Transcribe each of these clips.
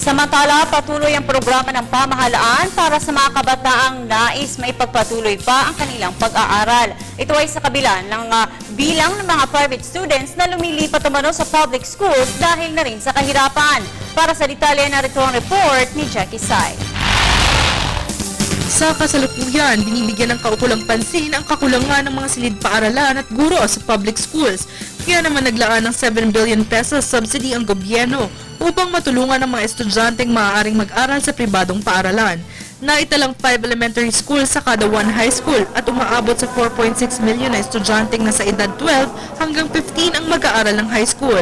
Samantala, patuloy ang programa ng pamahalaan para sa mga kabataang nais maipagpatuloy pa ang kanilang pag-aaral. Ito ay sa kabila ng bilang ng mga private students na lumilipat umano sa public schools dahil na rin sa kahirapan. Para sa detalye, narito ang report ni Jackie Sai. Sa kasalukuyan, binibigyan ng kaukulang pansin ang kakulangan ng mga silid-paaralan at guro sa public schools. Kaya naman naglaan ng 7 billion pesos subsidy ang gobyerno upang matulungan ang mga estudyanteng maaaring mag-aral sa pribadong paaralan. Naitalang 5 elementary schools sa kada 1 high school at umaabot sa 4.6 million na estudyanteng nasa edad 12 hanggang 15 ang mag-aaral ng high school.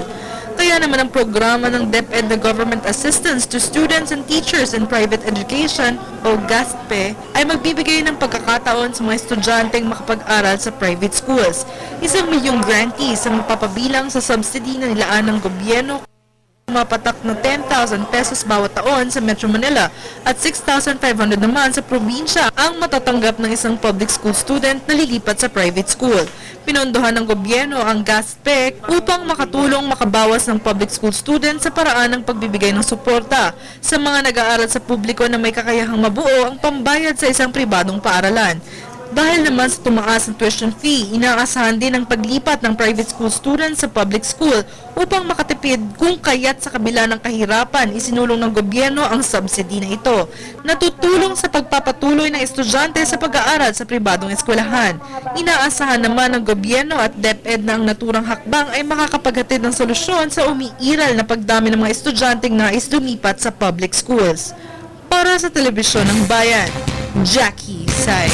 Kaya naman ang programa ng DepEd na Government Assistance to Students and Teachers in Private Education o GASTPE ay magbibigay ng pagkakataon sa mga estudyanteng makapag-aral sa private schools. 1 milyong grantees ang mapapabilang sa subsidy na nilaan ng gobyerno, mapatak na 10,000 pesos bawat taon sa Metro Manila at 6,500 naman sa probinsya ang matatanggap ng isang public school student na lilipat sa private school. Pinondohan ng gobyerno ang GASTPE upang makatulong makabawas ng public school student sa paraan ng pagbibigay ng suporta sa mga nag-aaral sa publiko na may kakayahang mabuo ang pambayad sa isang pribadong paaralan. Dahil naman sa tumaas ng tuition fee, inaasahan din ang paglipat ng private school students sa public school upang makatipid kung kaya't sa kabila ng kahirapan, isinulong ng gobyerno ang subsidy na ito. Natutulong sa pagpapatuloy ng estudyante sa pag-aaral sa pribadong eskwelahan. Inaasahan naman ng gobyerno at DepEd na ang naturang hakbang ay makakapaghatid ng solusyon sa umiiral na pagdami ng mga estudyanteng nais lumipat sa public schools. Para sa Telebisyon ng Bayan, Jackie Sai.